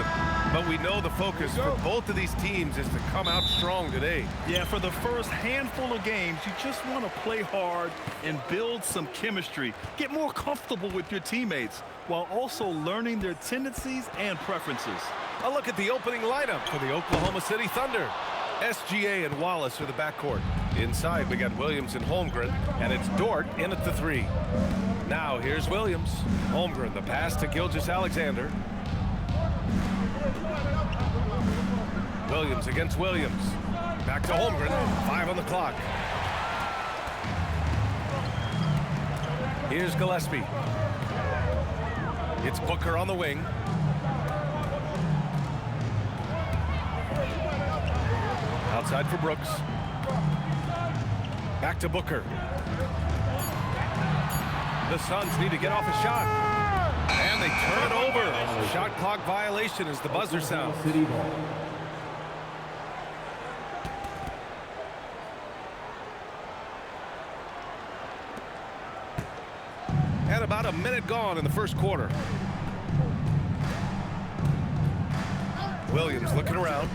season. But we know the focus for both of these teams is to come out strong today. Yeah, for the first handful of games, you just want to play hard and build some chemistry. Get more comfortable with your teammates while also learning their tendencies and preferences. A look at the opening lineup for the Oklahoma City Thunder. SGA and Wallace are the backcourt. Inside, we got Williams and Holmgren, and it's Dort in at the 3. Now, here's Williams. Holmgren, the pass to Gilgeous-Alexander. Williams against Williams. Back to Holmgren. 5 on the clock. Here's Gillespie. It's Booker on the wing. Outside for Brooks. Back to Booker. The Suns need to get off a shot. And they turn it over. Shot clock violation as the buzzer sounds. And about a minute gone in the first quarter. Williams looking around.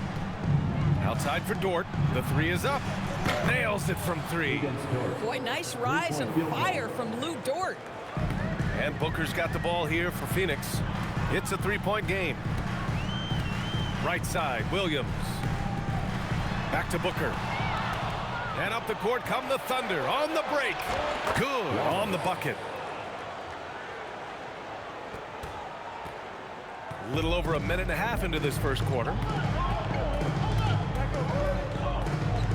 Outside for Dort. The 3 is up. Nails it from 3. Boy, nice rise and fire from Lou Dort. And Booker's got the ball here for Phoenix. It's a 3-point game. Right side, Williams. Back to Booker. And up the court come the Thunder on the break. Good on the bucket. A little over a minute and a half into this first quarter.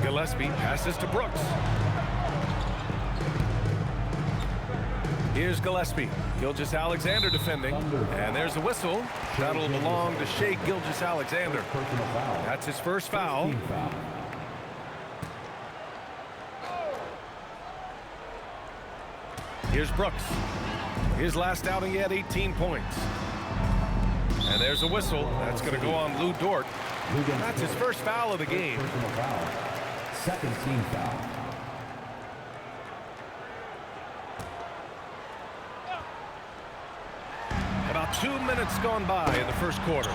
Gillespie passes to Brooks. Here's Gillespie. Gilgeous-Alexander defending. And there's a whistle. That'll belong to Shai Gilgeous-Alexander. That's his first foul. Here's Brooks. His last outing, he had 18 points. And there's a whistle. That's going to go on Lou Dort. That's his first foul of the game. Second team foul. About 2 minutes gone by in the first quarter.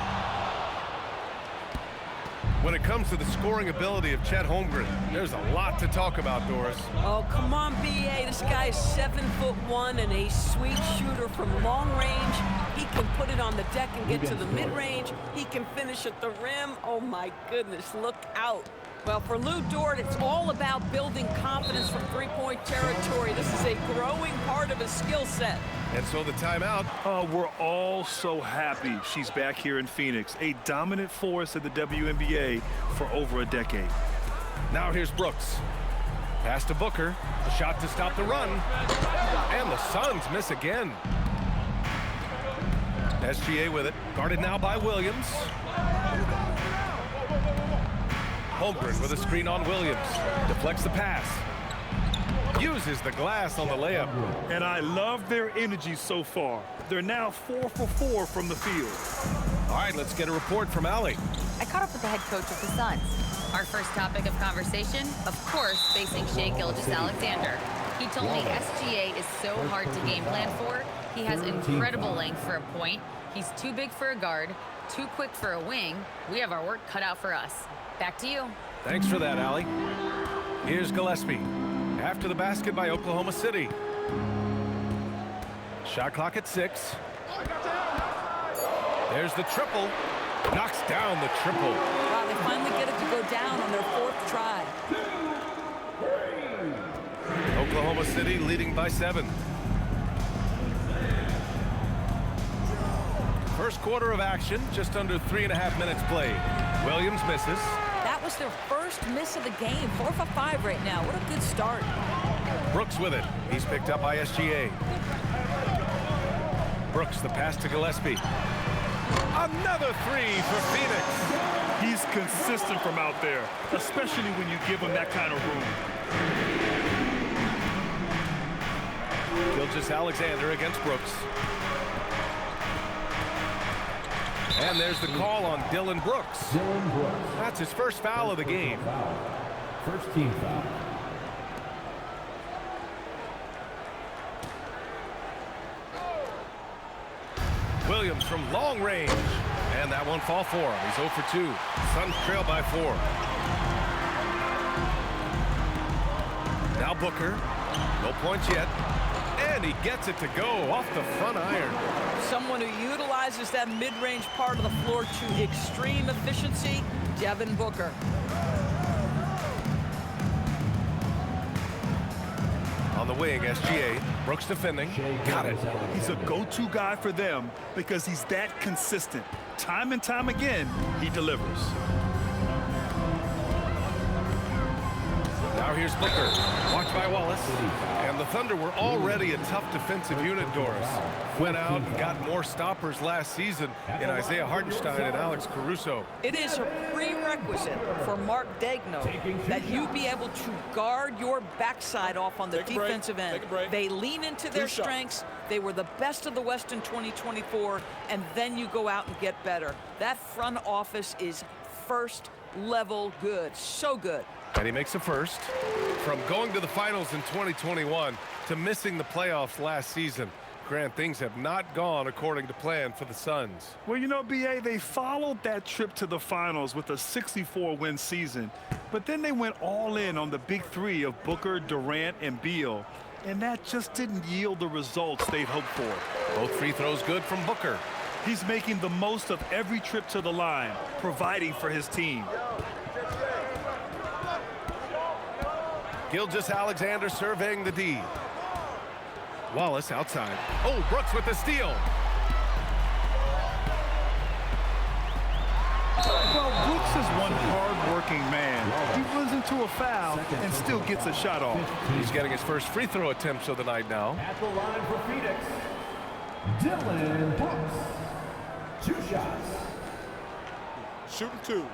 When it comes to the scoring ability of Chet Holmgren, there's a lot to talk about, Doris. Oh, come on, B.A. This guy is 7'1" and a sweet shooter from long range. He can put it on the deck and get to the mid-range. He can finish at the rim. Oh, my goodness, look out. Well, for Lou Dort, it's all about building confidence from three-point territory. This is a growing part of his skill set. And so the timeout. We're all so happy she's back here in Phoenix, a dominant force at the WNBA for over a decade. Now here's Brooks. Pass to Booker. A shot to stop the run. And the Suns miss again. SGA with it. Guarded now by Williams. Holmgren with a screen on Williams. Deflects the pass. Uses the glass on the layup. And I love their energy so far. They're now 4 for 4 from the field. All right, let's get a report from Allie. I caught up with the head coach of the Suns. Our first topic of conversation, of course, facing Shai Gilgeous-Alexander. He told me SGA is so hard to game plan for. He has incredible length for a point. He's too big for a guard, too quick for a wing. We have our work cut out for us. Back to you. Thanks for that, Allie. Here's Gillespie. After the basket by Oklahoma City. Shot clock at 6. There's the triple. Knocks down the triple. Wow, they finally get it to go down on their 4th try. Oklahoma City leading by 7. First quarter of action, just under 3.5 minutes played. Williams misses. That was their first miss of the game. 4 for 5 right now. What a good start. Brooks with it. He's picked up by SGA. Brooks, the pass to Gillespie. Another 3 for Phoenix. He's consistent from out there, especially when you give him that kind of room. Gilgeous-Alexander against Brooks. And there's the call on Dillon Brooks. That's his first foul of the game. First team foul. Williams from long range. And that that won't fall for him. He's 0 for 2. Suns trail by 4. Now Booker. No points yet. And he gets it to go off the front iron. Someone who utilizes that mid-range part of the floor to extreme efficiency, Devin Booker. On the wing, SGA. Brooks defending. Got it. He's a go-to guy for them because he's that consistent. Time and time again, he delivers. Now here's Booker. Watched by Wallace. And the Thunder were already a tough defensive unit, Doris. Went out and got more stoppers last season in Isaiah Hartenstein and Alex Caruso. It is a prerequisite for Mark Daigneault that you be able to guard your backside off on the defensive end. They lean into their strengths. They were the best of the West in 2024, and then you go out and get better. That front office is first level good. So good. And he makes a first. From going to the finals in 2021 to missing the playoffs last season, Grant, things have not gone according to plan for the Suns. Well, you know, B.A., they followed that trip to the finals with a 64-win season, but then they went all in on the big three of Booker, Durant, and Beal, and that just didn't yield the results they'd hoped for. Both free throws good from Booker. He's making the most of every trip to the line, providing for his team. Gilgeous-Alexander surveying the D. Wallace outside. Oh, Brooks with the steal. Well, Brooks is one hard-working man. He runs into a foul and still gets a shot off. He's getting his first free throw attempts of the night now. At the line for Phoenix, Dylan Brooks. 2 shots. Shooting 2.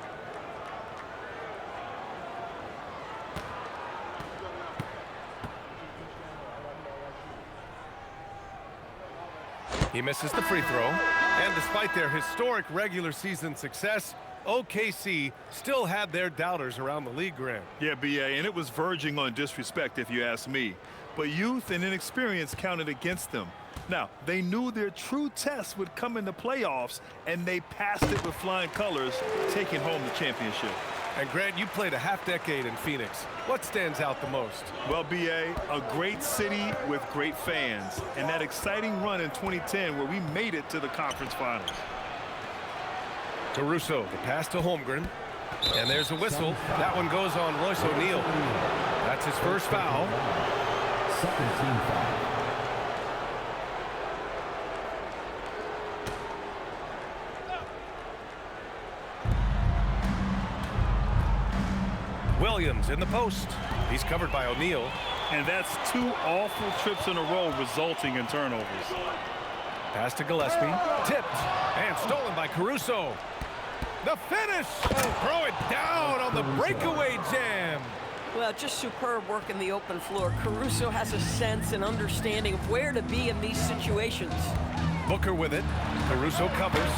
He misses the free throw. And despite their historic regular season success, OKC still had their doubters around the league, Grant. Yeah, B.A., and it was verging on disrespect if you ask me. But youth and inexperience counted against them. Now, they knew their true test would come in the playoffs, and they passed it with flying colors, taking home the championship. And Grant, you played a half-decade in Phoenix. What stands out the most? Well, B.A., a great city with great fans, and that exciting run in 2010 where we made it to the conference finals. Caruso, the pass to Holmgren. And there's a whistle. That one goes on Royce O'Neal. That's his first foul. Second team foul. Williams in the post. He's covered by O'Neal. And that's 2 awful trips in a row resulting in turnovers. Pass to Gillespie. Tipped and stolen by Caruso. The finish. Throw it down on the breakaway jam. Well, just superb work in the open floor. Caruso has a sense and understanding of where to be in these situations. Booker with it. Caruso covers.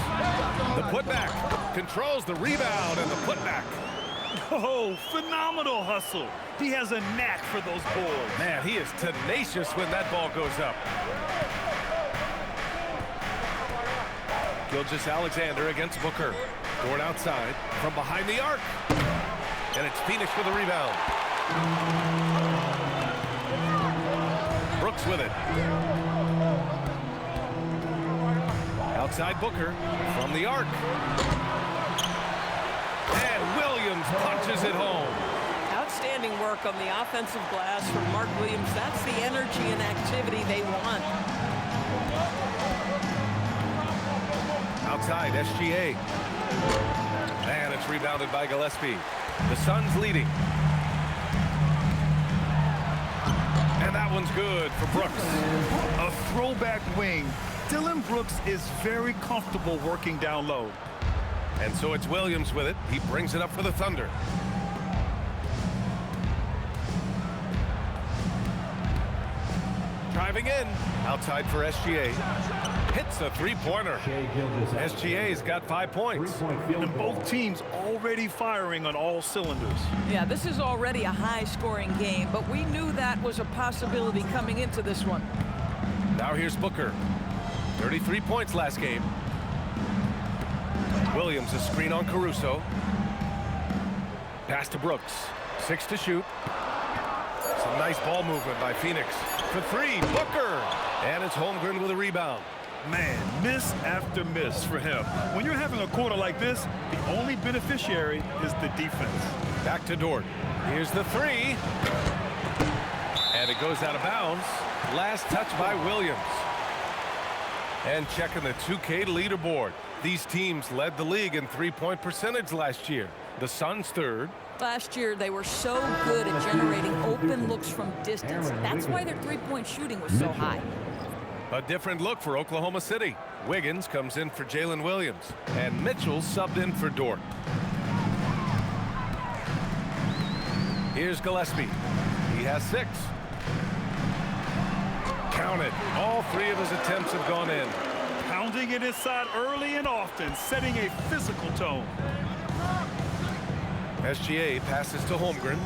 The putback. Controls the rebound and the putback. Oh, phenomenal hustle. He has a knack for those boards. Man, he is tenacious when that ball goes up. Gilgeous-Alexander against Booker. Board outside from behind the arc. And it's Phoenix with a rebound. Brooks with it. Outside Booker from the arc. And Williams punches it home. Outstanding work on the offensive glass from Mark Williams. That's the energy and activity they want. Outside, SGA. And it's rebounded by Gillespie. The Suns leading. And that one's good for Brooks. A throwback wing. Dylan Brooks is very comfortable working down low. And so it's Williams with it. He brings it up for the Thunder. Driving in. Outside for SGA. Hits a three-pointer. SGA's got 5 points. And both teams already firing on all cylinders. Yeah, this is already a high-scoring game, but we knew that was a possibility coming into this one. Now here's Booker. 33 points last game. Williams a screen on Caruso. Pass to Brooks. 6 to shoot. Some nice ball movement by Phoenix. For 3, Booker. And it's Holmgren with a rebound. Man, miss after miss for him. When you're having a quarter like this, the only beneficiary is the defense. Back to Dort. Here's the 3. And it goes out of bounds. Last touch by Williams. And checking the 2K leaderboard. These teams led the league in three-point percentage last year. The Suns third. Last year, they were so good at generating open looks from distance. That's why their three-point shooting was so high. A different look for Oklahoma City. Wiggins comes in for Jalen Williams. And Mitchell subbed in for Dort. Here's Gillespie. He has 6. Count it. All 3 of his attempts have gone in. Pounding it inside early and often, setting a physical tone. SGA passes to Holmgren.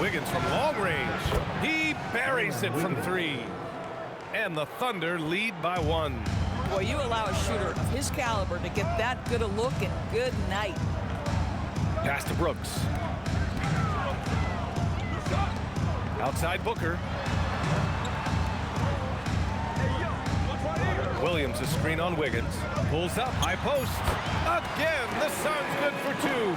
Wiggins from long range. He buries it from 3. And the Thunder lead by 1. Boy, you allow a shooter of his caliber to get that good a look and good night. Pass to Brooks. Outside Booker. Williams a screen on Wiggins. Pulls up, high post. Again, the Suns good for 2.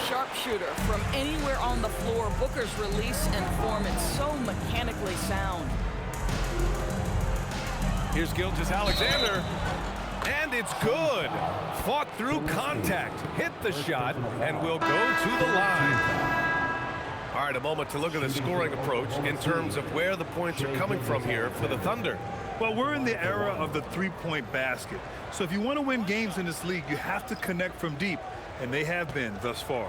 Sharpshooter from anywhere on the floor. Booker's release and form is so mechanically sound. Here's Gilgeous-Alexander. And it's good. Fought through contact. Hit the shot and will go to the line. All right, a moment to look at the scoring approach in terms of where the points are coming from here for the Thunder. Well, we're in the era of the three-point basket. So if you want to win games in this league, you have to connect from deep, and they have been thus far.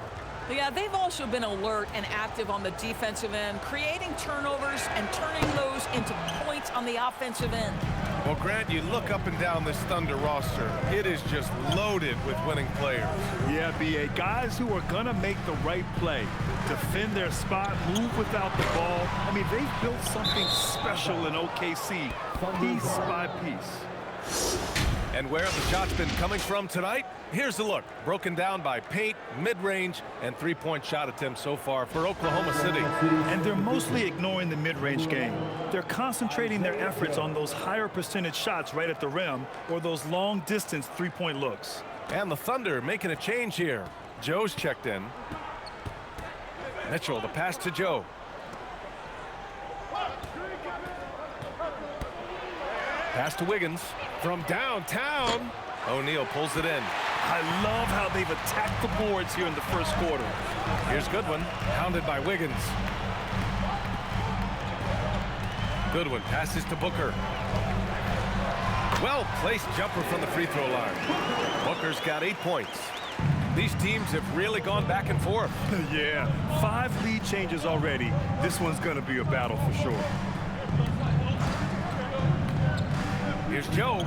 Yeah, they've also been alert and active on the defensive end, creating turnovers and turning those into points on the offensive end. Well, Grant, you look up and down this Thunder roster. It is just loaded with winning players. Yeah, B.A. Guys who are going to make the right play, defend their spot, move without the ball. I mean, they've built something special in OKC, piece by piece. And where have the shots been coming from tonight? Here's a look. Broken down by paint, mid-range, and three-point shot attempts so far for Oklahoma City. And they're mostly ignoring the mid-range game. They're concentrating their efforts on those higher percentage shots right at the rim or those long-distance three-point looks. And the Thunder making a change here. Joe's checked in. Mitchell, the pass to Joe. Pass to Wiggins from downtown. O'Neal pulls it in. I love how they've attacked the boards here in the first quarter. Here's Goodwin, pounded by Wiggins. Goodwin passes to Booker. Well-placed jumper from the free throw line. Booker's got 8 points. These teams have really gone back and forth. Yeah, 5 lead changes already. This one's going to be a battle for sure. Here's Joe.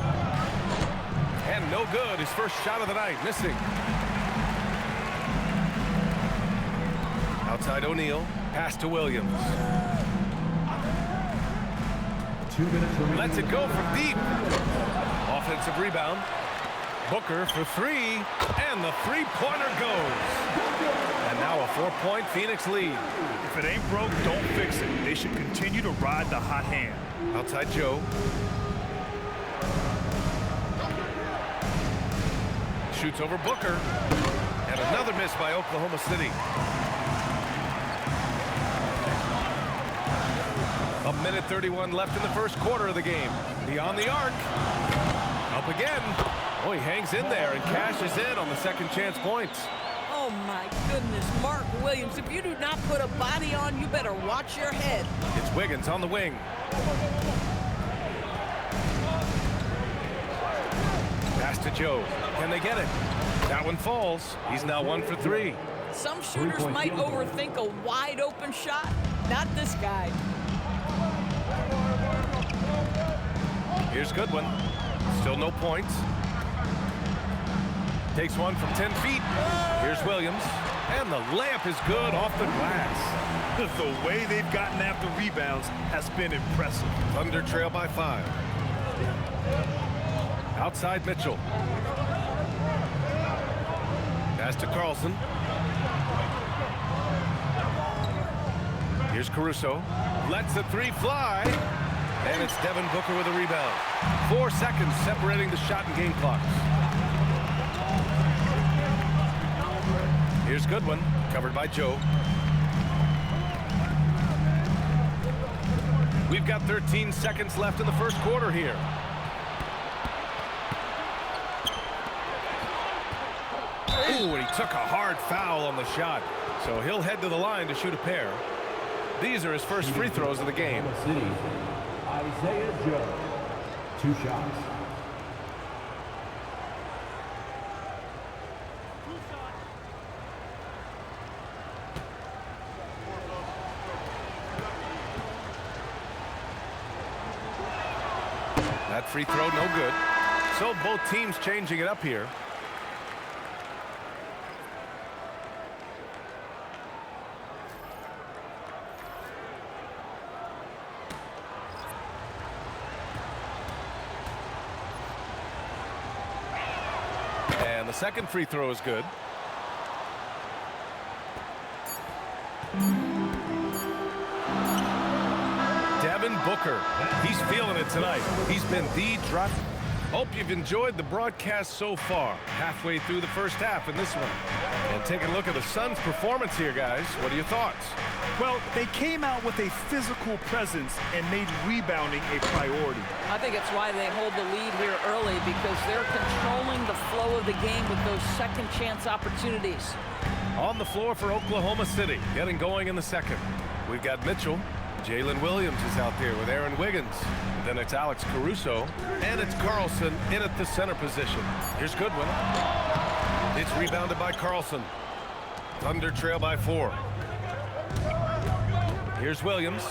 And no good. His first shot of the night, missing. Outside O'Neal. Pass to Williams. 2 minutes remaining. Lets it go from deep. Offensive rebound. Booker for 3. And the three-pointer goes. And now a 4-point Phoenix lead. If it ain't broke, don't fix it. They should continue to ride the hot hand. Outside Joe. Shoots over Booker. And another miss by Oklahoma City. A minute 31 left in the first quarter of the game. Beyond the arc. Up again. Oh, he hangs in there and cashes in on the second chance points. Oh, my goodness. Mark Williams, if you do not put a body on, you better watch your head. It's Wiggins on the wing. Pass to Joe. Can they get it? That one falls. He's now 1 for 3. Some shooters might overthink a wide open shot. Not this guy. Here's Goodwin. Still no points. Takes one from 10 feet. Here's Williams. And the layup is good off the glass. The way they've gotten after rebounds has been impressive. Thunder trail by 5. Outside Mitchell. Pass to Carlson. Here's Caruso. Lets the three fly. And it's Devin Booker with a rebound. 4 seconds separating the shot and game clocks. Here's Goodwin, covered by Joe. We've got 13 seconds left in the first quarter here. Ooh, and he took a hard foul on the shot. So he'll head to the line to shoot a pair. These are his first free throws of the game. Isaiah Joe, 2 shots. That free throw, no good. So both teams changing it up here. And the second free throw is good. Devin Booker, he's feeling it tonight. He's been the drop. Hope you've enjoyed the broadcast so far. Halfway through the first half in this one. And take a look at the Suns' performance here, guys. What are your thoughts? Well, they came out with a physical presence and made rebounding a priority. I think it's why they hold the lead here early, because they're controlling the flow of the game with those second chance opportunities. On the floor for Oklahoma City, getting going in the second. We've got Mitchell. Jalen Williams is out there with Aaron Wiggins. Then it's Alex Caruso. And it's Carlson in at the center position. Here's Goodwin. It's rebounded by Carlson. Thunder trail by 4. Here's Williams.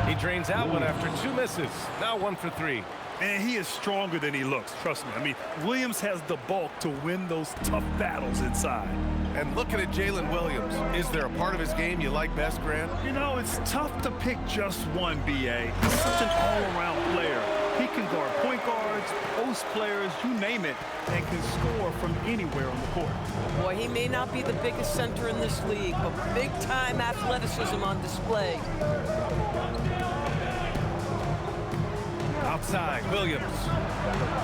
He drains out one after 2 misses. Now 1 for 3. And he is stronger than he looks, trust me. I mean, Williams has the bulk to win those tough battles inside. And looking at Jalen Williams, is there a part of his game you like best, Grant? You know, it's tough to pick just one, B.A. He's such an all-around player. He can guard point guards, post players, you name it, and can score from anywhere on the court. Boy, he may not be the biggest center in this league, but big-time athleticism on display. Outside, Williams.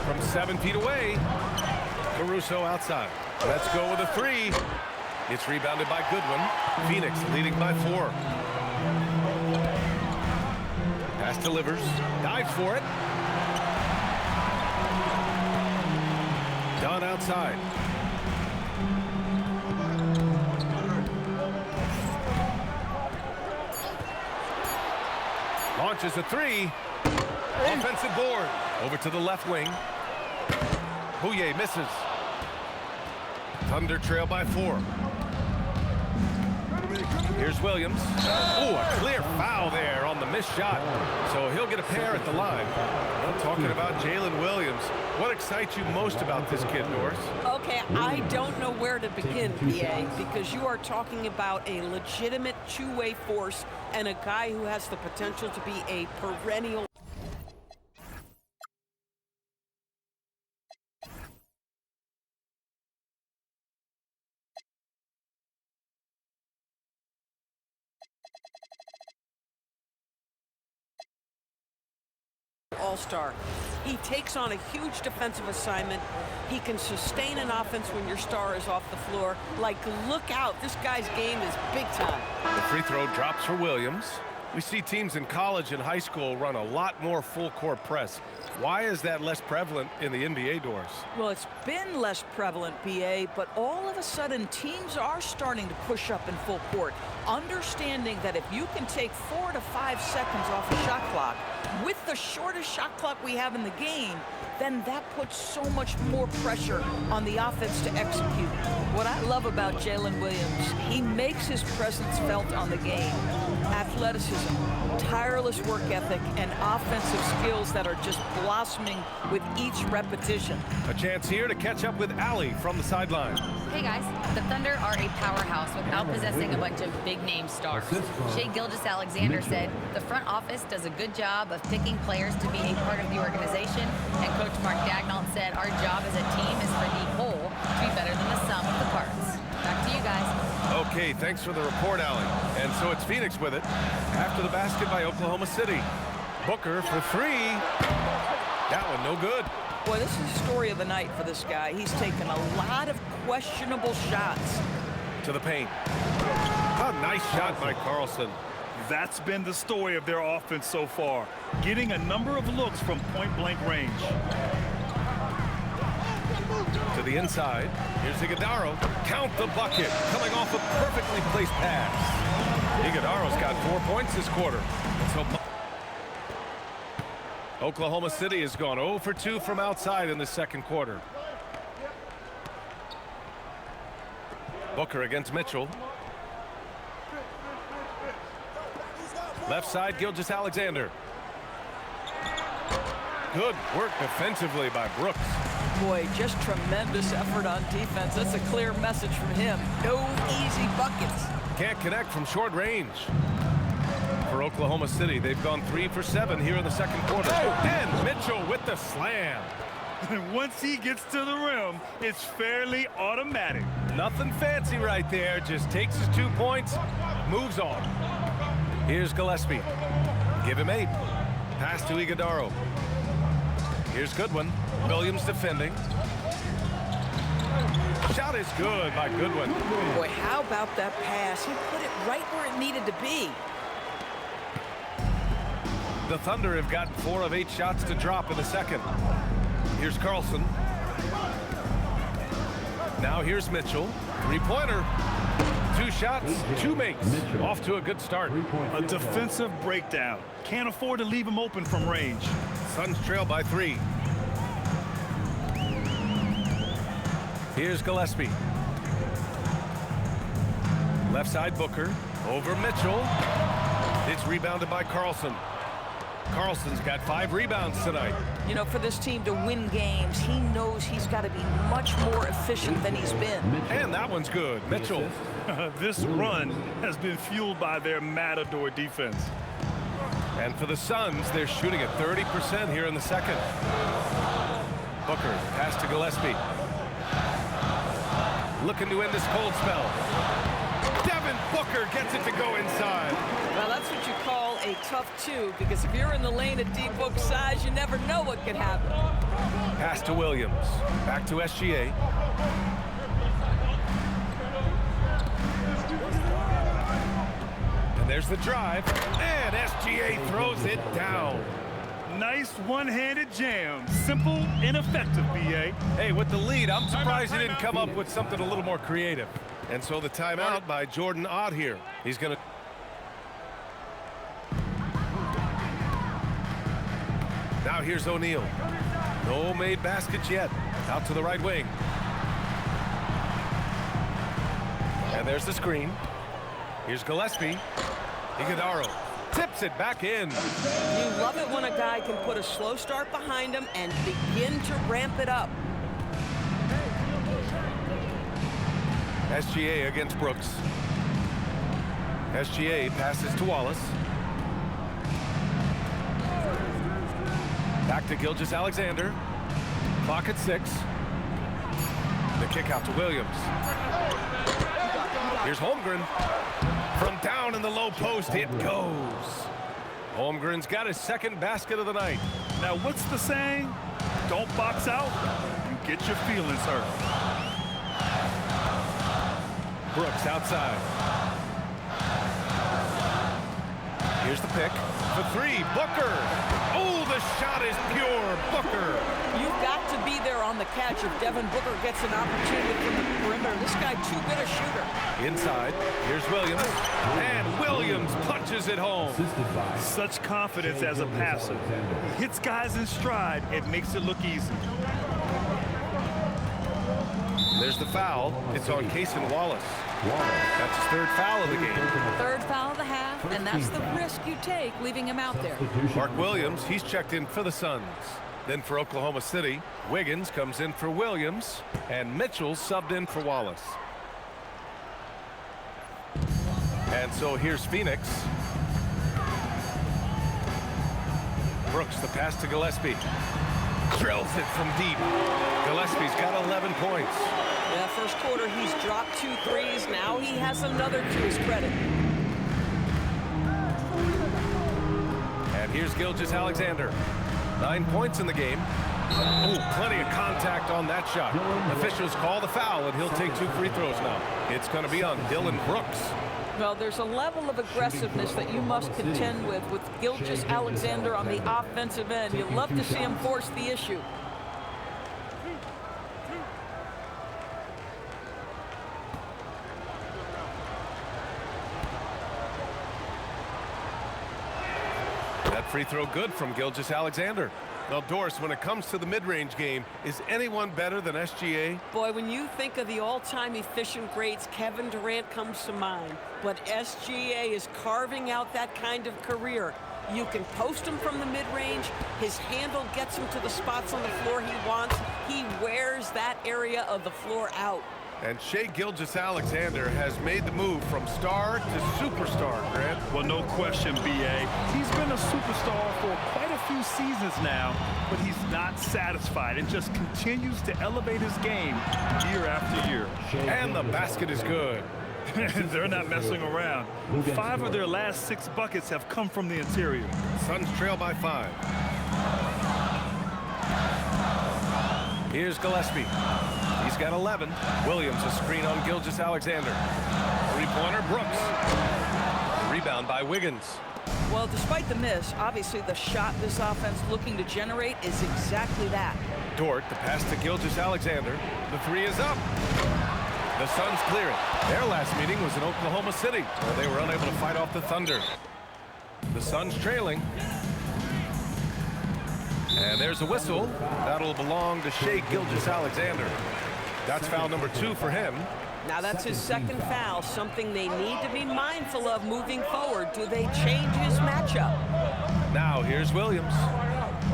From 7 feet away, Caruso outside. Let's go with a 3. It's rebounded by Goodwin. Phoenix leading by 4. Pass delivers. Dives for it. Done outside. Launches a 3. Offensive board. Over to the left wing. Bouye misses. Thunder trail by 4. Here's Williams. Oh, a clear foul there on the missed shot. So he'll get a pair at the line. Well, talking about Jalen Williams, what excites you most about this kid, Doris? Okay, I don't know where to begin, PA, because you are talking about a legitimate two-way force and a guy who has the potential to be a perennial all-star. He takes on a huge defensive assignment. He can sustain an offense when your star is off the floor. Like, look out. This guy's game is big time. The free throw drops for Williams. We see teams in college and high school run a lot more full-court press. Why is that less prevalent in the NBA, Doris? Well, it's been less prevalent, BA, but all of a sudden teams are starting to push up in full court, understanding that if you can take 4 to 5 seconds off a shot clock, with the shortest shot clock we have in the game, then that puts so much more pressure on the offense to execute. What I love about Jalen Williams, he makes his presence felt on the game. Athleticism, tireless work ethic, and offensive skills that are just blossoming with each repetition. A chance here to catch up with Allie from the sideline. Hey guys, the Thunder are a powerhouse without possessing a bunch of big-name stars. Shai Gilgeous-Alexander said the front office does a good job of picking players to be a part of the organization, and Coach Coach Mark Dagnall said, our job as a team is for the whole to be better than the sum of the parts. Back to you guys. Okay, thanks for the report, Allie. And so it's Phoenix with it after the basket by Oklahoma City. Booker for three. That one no good. Boy, this is the story of the night for this guy. He's taken a lot of questionable shots. To the paint. A nice shot by Carlson. That's been the story of their offense so far, getting a number of looks from point-blank range. To the inside. Here's Iguodaro. Count the bucket. Coming off a perfectly placed pass. Iguodaro's got 4 points this quarter. So Oklahoma City has gone 0 for 2 from outside in the second quarter. Booker against Mitchell. Left side, Gilgeous-Alexander. Good work defensively by Brooks. Boy, just tremendous effort on defense. That's a clear message from him. No easy buckets. Can't connect from short range. For Oklahoma City, they've gone 3 for 7 here in the second quarter. And Mitchell with the slam. Once he gets to the rim, it's fairly automatic. Nothing fancy right there. Just takes his 2 points, moves on. Here's Gillespie. Give him 8. Pass to Iguodaro. Here's Goodwin. Williams defending. Shot is good by Goodwin. Boy, how about that pass? He put it right where it needed to be. The Thunder have gotten 4 of 8 shots to drop in the second. Here's Carlson. Now here's Mitchell. 3-pointer. 2 shots, 2 makes. Off to a good start. A defensive breakdown. Can't afford to leave him open from range. Suns trail by 3. Here's Gillespie. Left side Booker. Over Mitchell. It's rebounded by Carlson. Carlson's got 5 rebounds tonight. You know, for this team to win games, he knows he's got to be much more efficient than he's been. And that one's good. Mitchell. This run has been fueled by their matador defense. And for the Suns, they're shooting at 30% here in the second. Booker, pass to Gillespie. Looking to end this cold spell. Devin Booker gets it to go inside. Well, that's what you call a tough 2, because if you're in the lane of D-Book size, you never know what could happen. Pass to Williams. Back to SGA. And there's the drive. And SGA throws it down. Nice one-handed jam. Simple and effective, B.A. Hey, with the lead, I'm surprised he didn't come up with something a little more creative. And so the timeout by Jordan Ott here. He's going to... Now here's O'Neal. No made baskets yet. Out to the right wing. And there's the screen. Here's Gillespie. Iguodaro tips it back in. You love it when a guy can put a slow start behind him and begin to ramp it up. SGA against Brooks. SGA passes to Wallace. Back to Gilgeous-Alexander. Clock at 6. The kick out to Williams. Here's Holmgren. From down in the low post, it goes. Holmgren's got his second basket of the night. Now, what's the saying? Don't box out, you get your feelings hurt. Brooks outside. Here's the pick. For 3, Booker. Oh, the shot is pure. Booker. You've got to be there on the catch if Devin Booker gets an opportunity from the perimeter. This guy too good a shooter. Inside. Here's Williams. And Williams punches it home. Such confidence as a passer. He hits guys in stride. It makes it look easy. There's the foul. It's on Cason Wallace. That's his 3rd foul of the game. 3rd foul of the half, and that's the risk you take leaving him out there. Mark Williams, he's checked in for the Suns. Then for Oklahoma City, Wiggins comes in for Williams, and Mitchell subbed in for Wallace. And so here's Phoenix. Brooks, the pass to Gillespie. Drills it from deep. Gillespie's got 11 points. Yeah, first quarter, he's dropped 2 threes. Now he has another to his credit. And here's Gilgeous-Alexander. 9 points in the game. Oh, plenty of contact on that shot. Officials call the foul, and he'll take 2 free throws now. It's going to be on Dylan Brooks. Well, there's a level of aggressiveness that you must contend with Gilgeous-Alexander on the offensive end. You love to see him force the issue. That free throw good from Gilgeous-Alexander. Now, Doris, when it comes to the mid-range game, is anyone better than SGA? Boy, when you think of the all-time efficient greats, Kevin Durant comes to mind. But SGA is carving out that kind of career. You can post him from the mid-range. His handle gets him to the spots on the floor he wants. He wears that area of the floor out. And Shai Gilgeous-Alexander has made the move from star to superstar, Grant. Well, no question, B.A. He's been a superstar for quite a few seasons now, but he's not satisfied and just continues to elevate his game year after year. And the basket is good. They're not messing around. 5 of their last 6 buckets have come from the interior. Suns trail by 5. Here's Gillespie. He's got 11. Williams a screen on Gilgeous-Alexander. Three-pointer, Brooks. Rebound by Wiggins. Well, despite the miss, obviously the shot this offense looking to generate is exactly that. Dort, the pass to Gilgeous-Alexander. The 3 is up. The Suns clear it. Their last meeting was in Oklahoma City, where they were unable to fight off the Thunder. The Suns trailing. And there's a whistle. That'll belong to Shai Gilgeous-Alexander. That's foul number 2 for him. Now that's his second foul, something they need to be mindful of moving forward. Do they change his matchup? Now here's Williams.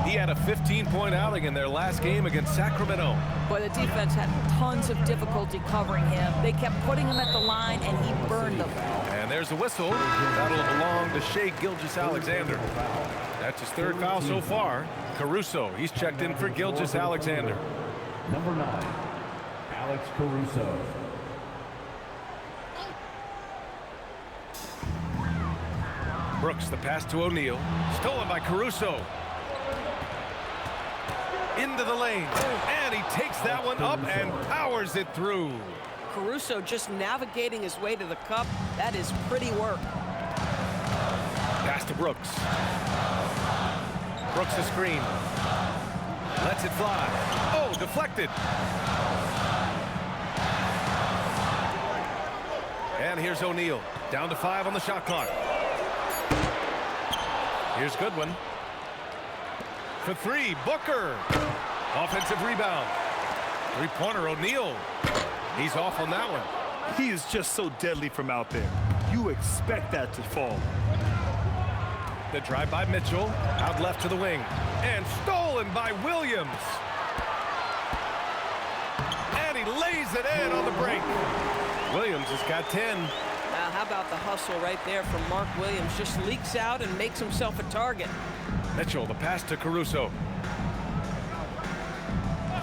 He had a 15-point outing in their last game against Sacramento. Boy, the defense had tons of difficulty covering him. They kept putting him at the line, and he burned them. And there's a whistle. That'll belong to Shai Gilgeous-Alexander. That's his 3rd foul so far. Caruso, he's checked in for Gilgeous-Alexander. Number 9, Alex Caruso. Brooks, the pass to O'Neal. Stolen by Caruso. Into the lane. And he takes that one up and powers it through. Caruso just navigating his way to the cup. That is pretty work. Pass to Brooks. Brooks the screen. Lets it fly. Oh, deflected. And here's O'Neal. Down to 5 on the shot clock. Here's Goodwin. For 3, Booker. Offensive rebound. 3-pointer, O'Neal. He's off on that one. He is just so deadly from out there. You expect that to fall. The drive by Mitchell. Out left to the wing. And stolen by Williams. And he lays it in on the break. Williams has got 10. Now, how about the hustle right there from Mark Williams? Just leaks out and makes himself a target. Mitchell, the pass to Caruso.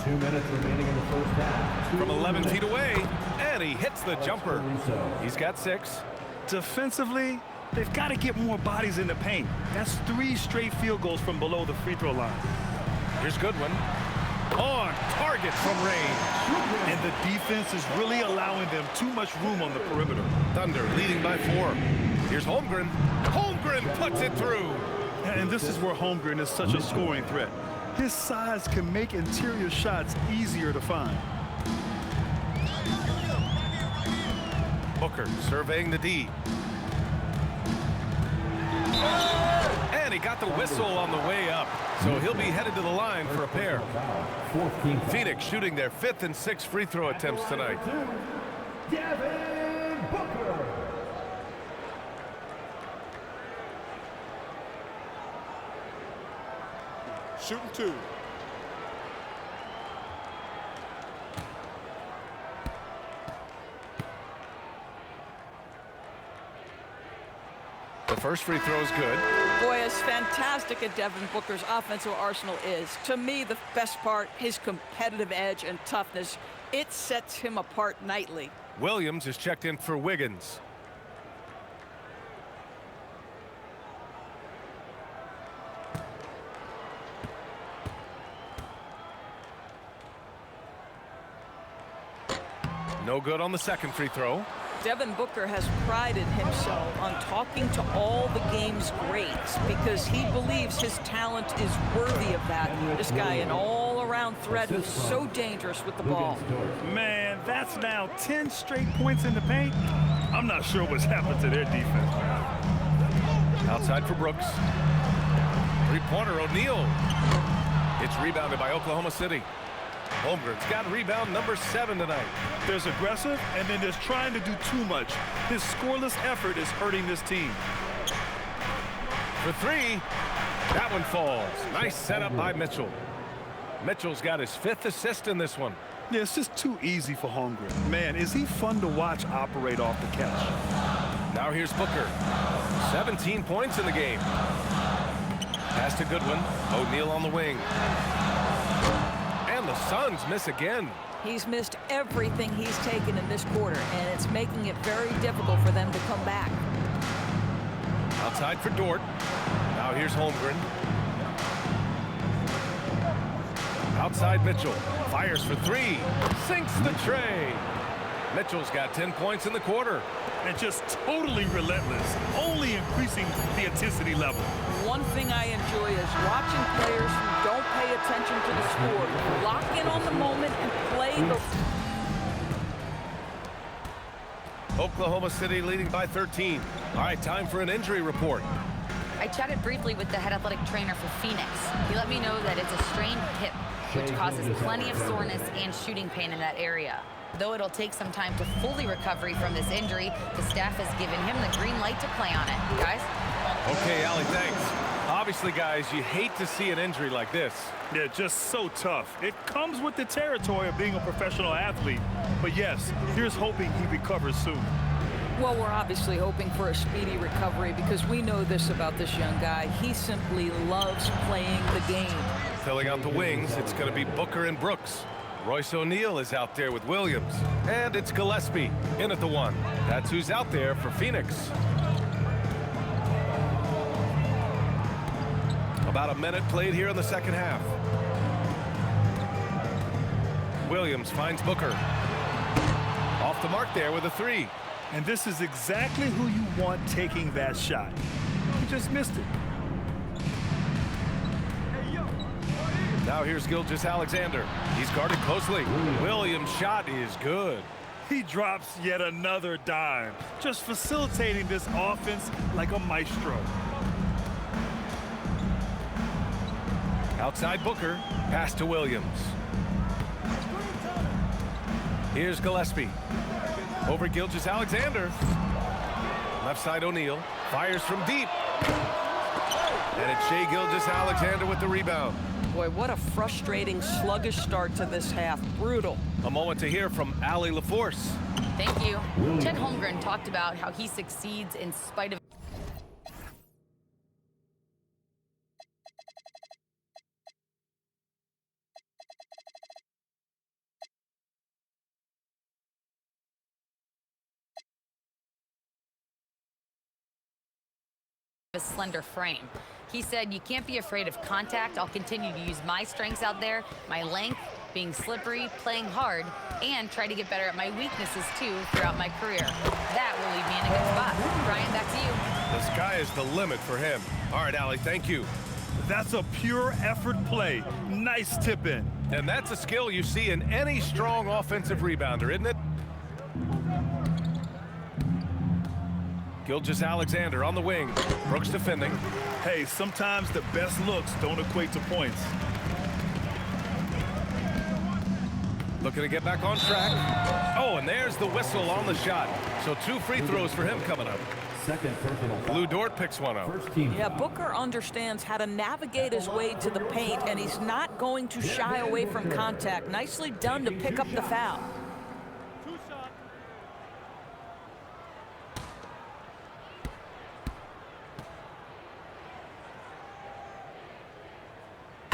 2 minutes remaining in the first half. From 11 feet away, and he hits the jumper. He's got 6. Defensively, they've got to get more bodies in the paint. That's 3 straight field goals from below the free throw line. Here's Goodwin. On target from range. And the defense is really allowing them too much room on the perimeter. Thunder leading by 4. Here's Holmgren. Holmgren puts it through. And this is where Holmgren is such a scoring threat. His size can make interior shots easier to find. Booker surveying the D. And he got the whistle on the way up. So he'll be headed to the line for a pair. Phoenix shooting their 5th and 6th free throw attempts tonight. Devin Booker. Shooting 2. The first free throw is good. Boy, as fantastic as Devin Booker's offensive arsenal is, to me, the best part, his competitive edge and toughness, it sets him apart nightly. Williams is checked in for Wiggins. No good on the second free throw. Devin Booker has prided himself on talking to all the game's greats because he believes his talent is worthy of that. This guy, an all-around threat who's so dangerous with the ball. Man, that's now 10 straight points in the paint. I'm not sure what's happened to their defense. Outside for Brooks. Three-pointer, O'Neal. It's rebounded by Oklahoma City. Holmgren's got rebound number 7 tonight. There's aggressive, and then there's trying to do too much. His scoreless effort is hurting this team. For 3, that one falls. Nice setup by Mitchell. Mitchell's got his 5th assist in this one. Yeah, it's just too easy for Holmgren. Man, is he fun to watch operate off the catch. Now here's Booker. 17 points in the game. Pass to Goodwin. O'Neal on the wing. And the Suns miss again. He's missed everything he's taken in this quarter, and it's making it very difficult for them to come back. Outside for Dort. Now here's Holmgren. Outside Mitchell. Fires for 3. Sinks the tray. Mitchell's got 10 points in the quarter. And just totally relentless, only increasing the intensity level. One thing I enjoy is watching players who don't pay attention to the score, lock in on the moment and play the... Oklahoma City leading by 13. All right, time for an injury report. I chatted briefly with the head athletic trainer for Phoenix. He let me know that it's a strained hip, which causes plenty of soreness and shooting pain in that area. Though it'll take some time to fully recover from this injury, the staff has given him the green light to play on it. Guys? Okay, Allie, thanks. Obviously, guys, you hate to see an injury like this. Yeah, just so tough. It comes with the territory of being a professional athlete. But yes, here's hoping he recovers soon. Well, we're obviously hoping for a speedy recovery because we know this about this young guy. He simply loves playing the game. Filling out the wings, it's going to be Booker and Brooks. Royce O'Neal is out there with Williams. And it's Gillespie in at the 1. That's who's out there for Phoenix. About a minute played here in the second half. Williams finds Booker. Off the mark there with a 3. And this is exactly who you want taking that shot. He just missed it. Now here's Gilgeous-Alexander. He's guarded closely. Williams' shot is good. He drops yet another dime, just facilitating this offense like a maestro. Outside Booker, pass to Williams. Here's Gillespie. Over Gilgeous-Alexander. Left side O'Neal. Fires from deep. And it's Shai Gilgeous-Alexander with the rebound. Boy, what a frustrating, sluggish start to this half. Brutal. A moment to hear from Allie LaForce. Thank you. Chet Holmgren talked about how he succeeds in spite of a slender frame. He said, "You can't be afraid of contact. I'll continue to use my strengths out there, my length, being slippery, playing hard, and try to get better at my weaknesses too throughout my career. That will leave me in a good spot." Brian, back to you. The sky is the limit for him. All right, Allie, thank you. That's a pure effort play. Nice tip in. And that's a skill you see in any strong offensive rebounder, isn't it? Gilgeous-Alexander on the wing. Brooks defending. Hey, sometimes the best looks don't equate to points. Looking to get back on track. Oh, and there's the whistle on the shot. So 2 free throws for him coming up. Second personal foul. Lou Dort picks one up. First team Yeah, foul. Booker understands how to navigate his way to the paint, and he's not going to shy away from contact. Nicely done to pick up the foul.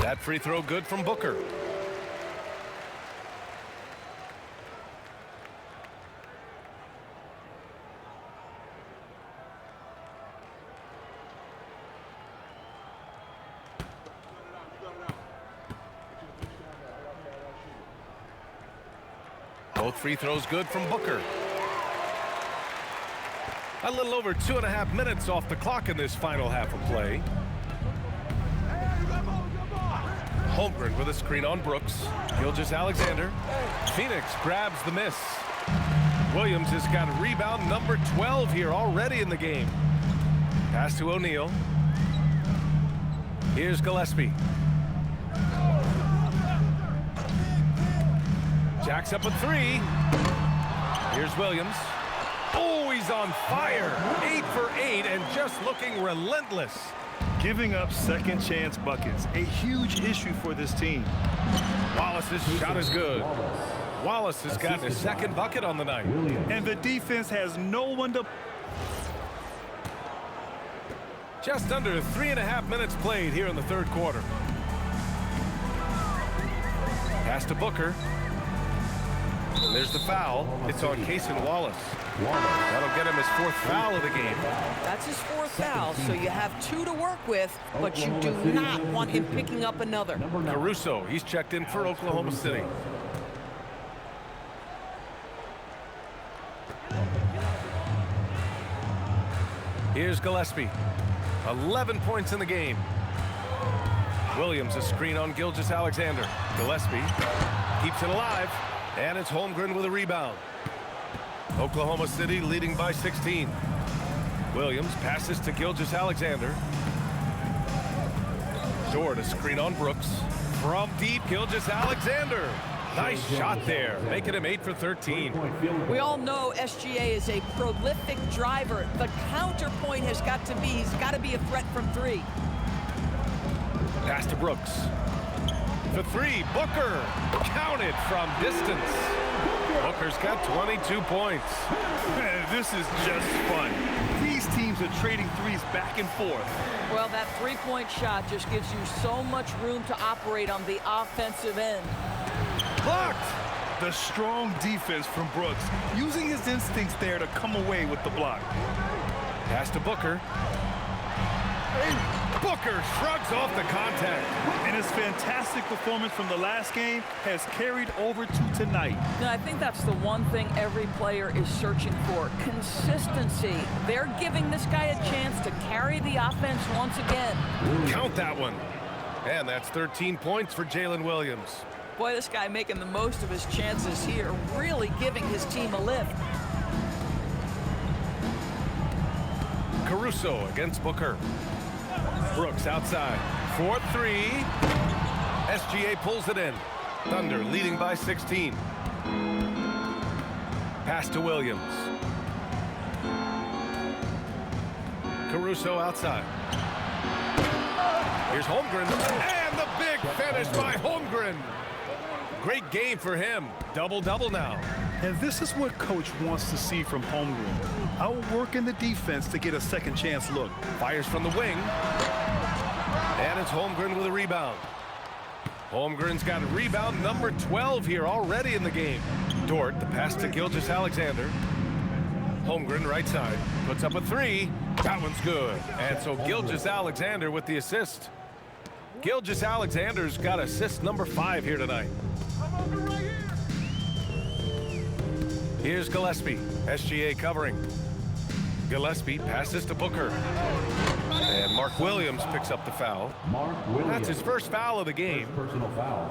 That free throw good from Booker. Both free throws good from Booker. A little over 2.5 minutes off the clock in this final half of play. Holmgren with a screen on Brooks. Gilgeous-Alexander. Phoenix grabs the miss. Williams has got rebound number 12 here already in the game. Pass to O'Neal. Here's Gillespie. Jacks up a three. Here's Williams. Oh, he's on fire. 8 for 8 and just looking relentless. Giving up second chance buckets, a huge issue for this team. Wallace's shot is good. Wallace has gotten his second bucket on the night. And the defense has no one to... Just under 3.5 minutes played here in the third quarter. Pass to Booker. And there's the foul. It's on Cason Wallace. That'll get him his 4th foul of the game. That's his 4th foul, so you have 2 to work with, but you do not want him picking up another. Caruso, he's checked in for Oklahoma City. Here's Gillespie. 11 points in the game. Williams a screen on Gilgeous-Alexander. Gillespie keeps it alive, and it's Holmgren with a rebound. Oklahoma City leading by 16. Williams passes to Gilgeous-Alexander. Dort a screen on Brooks. From deep, Gilgeous-Alexander. Nice shot there, making him 8 for 13. We all know SGA is a prolific driver. The counterpoint has got to be, he's got to be a threat from 3. Pass to Brooks. For 3, Booker. Counted from distance. Booker's got 22 points. Man, this is just fun. These teams are trading threes back and forth. Well, that 3-point shot just gives you so much room to operate on the offensive end. Blocked! The strong defense from Brooks, using his instincts there to come away with the block. Pass to Booker. Booker shrugs off the contact. And his fantastic performance from the last game has carried over to tonight. Now, I think that's the one thing every player is searching for, consistency. They're giving this guy a chance to carry the offense once again. Count that one. And that's 13 points for Jalen Williams. Boy, this guy making the most of his chances here, really giving his team a lift. Caruso against Booker. Brooks outside. 4-3. SGA pulls it in. Thunder leading by 16. Pass to Williams. Caruso outside. Here's Holmgren. And the big finish by Holmgren. Great game for him. Double-double now. And this is what Coach wants to see from Holmgren. Outworking the defense to get a second chance look. Fires from the wing. And it's Holmgren with a rebound. Holmgren's got rebound number 12 here already in the game. Dort, the pass to Gilgeous-Alexander. Holmgren right side. Puts up a 3. That one's good. And so Gilgeous-Alexander with the assist. Gilgeous-Alexander's got assist number 5 here tonight. Here's Gillespie. SGA covering. Gillespie passes to Booker. And Mark Williams picks up the foul. That's his first foul of the game. Personal foul.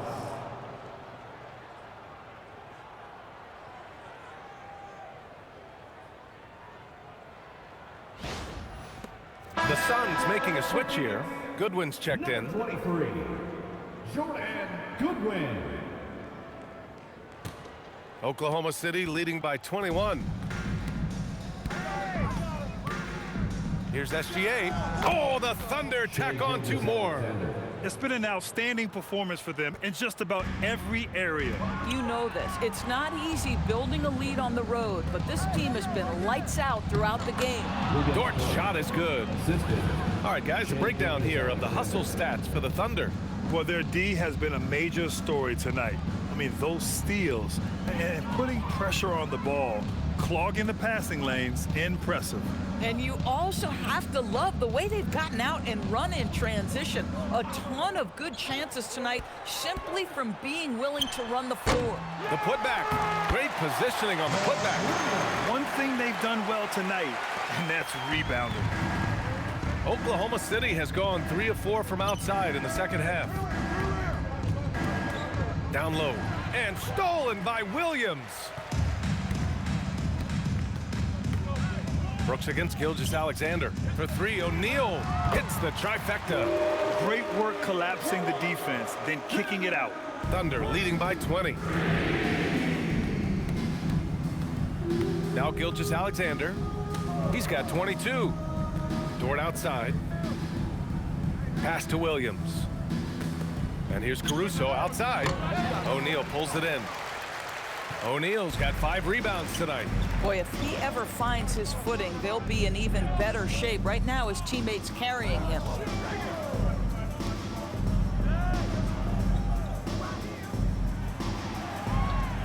The Suns making a switch here. Goodwin's checked in. 23. Jordan Goodwin. Oklahoma City leading by 21. Here's SGA. Oh, the Thunder tack on 2 more. It's been an outstanding performance for them in just about every area. You know this. It's not easy building a lead on the road, but this team has been lights out throughout the game. Dort's shot is good. All right, guys, a breakdown here of the hustle stats for the Thunder. Well, their D has been a major story tonight. I mean, those steals and putting pressure on the ball, clogging the passing lanes, impressive. And you also have to love the way they've gotten out and run in transition. A ton of good chances tonight simply from being willing to run the floor. The putback. Great positioning on the putback. One thing they've done well tonight, and that's rebounding. Oklahoma City has gone 3 of 4 from outside in the second half. Down low. And stolen by Williams. Brooks against Gilgeous-Alexander. For 3, O'Neal hits the trifecta. Great work collapsing the defense, then kicking it out. Thunder leading by 20. Now Gilgeous-Alexander. He's got 22. Dort outside. Pass to Williams. And here's Caruso outside. O'Neal pulls it in. O'Neal's got 5 rebounds tonight. Boy, if he ever finds his footing, they'll be in even better shape. Right now, his teammates carrying him.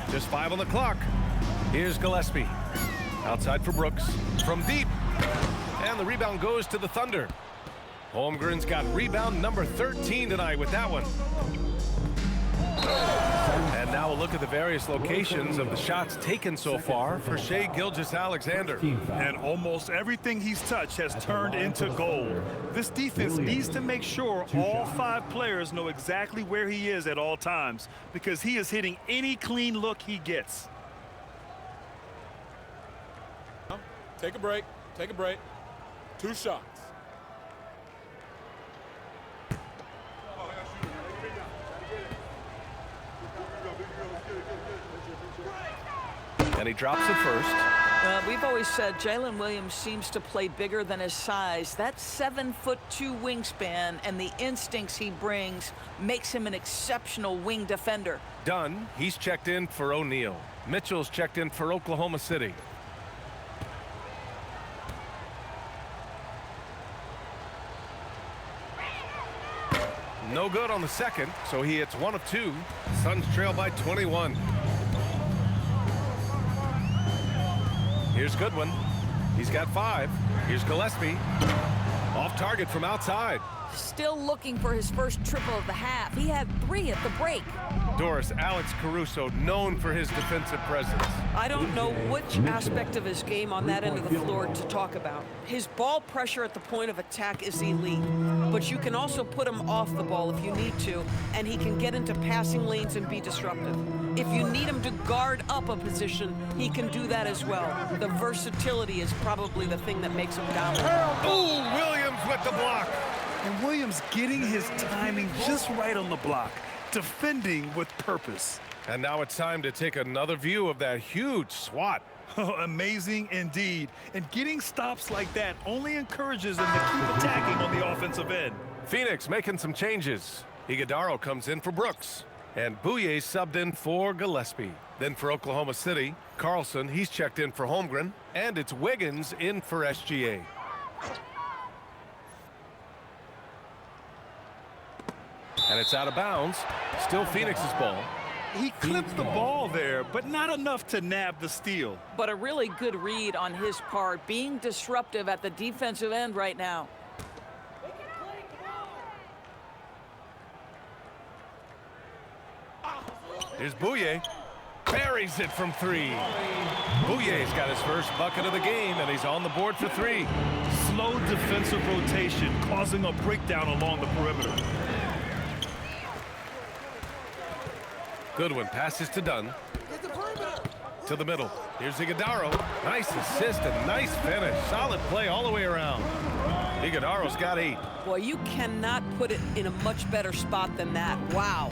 Just 5 on the clock. Here's Gillespie. Outside for Brooks. From deep. And the rebound goes to the Thunder. Holmgren's got rebound number 13 tonight with that one. And now we'll look at the various locations of the shots taken so far for Shai Gilgeous-Alexander. And almost everything he's touched has turned into gold. This defense needs to make sure all 5 players know exactly where he is at all times, because he is hitting any clean look he gets. Take a break. Take a break. 2 shots. And he drops it first. We've always said Jalen Williams seems to play bigger than his size. That 7'2" wingspan and the instincts he brings makes him an exceptional wing defender. Dunn, he's checked in for O'Neal. Mitchell's checked in for Oklahoma City. No good on the second, so he hits 1 of 2. Suns trail by 21. Here's Goodwin. He's got 5. Here's Gillespie. Off target from outside. Still looking for his first triple of the half. He had 3 at the break. Doris, Alex Caruso, known for his defensive presence. I don't know which aspect of his game on that end of the floor to talk about. His ball pressure at the point of attack is elite, but you can also put him off the ball if you need to, and he can get into passing lanes and be disruptive. If you need him to guard up a position, he can do that as well. The versatility is probably the thing that makes him dominant. Ooh, Williams with the block. And Williams getting his timing just right on the block, defending with purpose. And now it's time to take another view of that huge swat. Amazing indeed. And getting stops like that only encourages them to keep attacking on the offensive end. Phoenix making some changes. Iguodaro comes in for Brooks. And Bouye subbed in for Gillespie. Then for Oklahoma City, Carlson, he's checked in for Holmgren. And it's Wiggins in for SGA. And it's out of bounds. Still Phoenix's ball. He clipped the ball there, but not enough to nab the steal. But a really good read on his part, being disruptive at the defensive end right now. Here's Bouye. Buries it from 3. Bouye's got his first bucket of the game, and he's on the board for 3. Slow defensive rotation, causing a breakdown along the perimeter. Goodwin passes to Dunn. To the middle. Here's Iguodaro. Nice assist and nice finish. Solid play all the way around. Iguodaro's got 8. Boy, you cannot put it in a much better spot than that. Wow.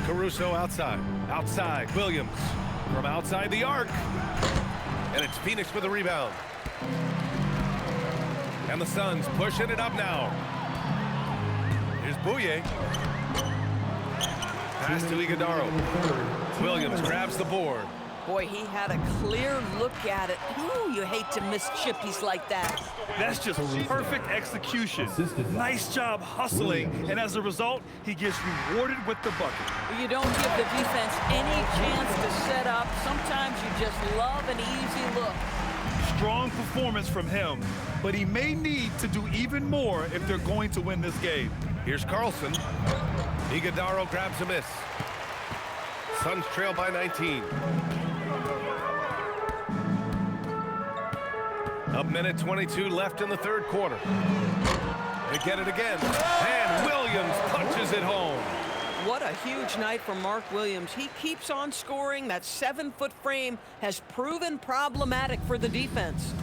Caruso outside. Outside, Williams. From outside the arc. And it's Phoenix with a rebound. And the Suns pushing it up now. Here's Bouye. Pass to Iguodaro. Williams grabs the board. Boy, he had a clear look at it. Ooh, you hate to miss chippies like that. That's just perfect execution. Nice job hustling, and as a result, he gets rewarded with the bucket. You don't give the defense any chance to set up. Sometimes you just love an easy look. Strong performance from him, but he may need to do even more if they're going to win this game. Here's Carlson. Iguodaro grabs a miss. Suns trail by 19. A minute 22 left in the third quarter. They get it again, and Williams punches it home. What a huge night for Mark Williams. He keeps on scoring. That 7-foot frame has proven problematic for the defense.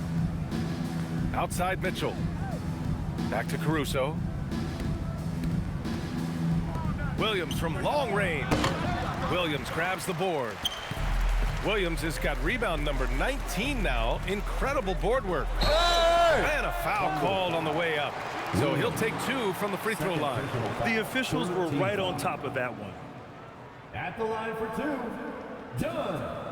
Outside Mitchell. Back to Caruso. Williams from long range. Williams grabs the board. Williams has got rebound number 19 now. Incredible board work. And a foul called on the way up. So he'll take 2 from the free throw line. The officials were right on top of that one. At the line for 2, done.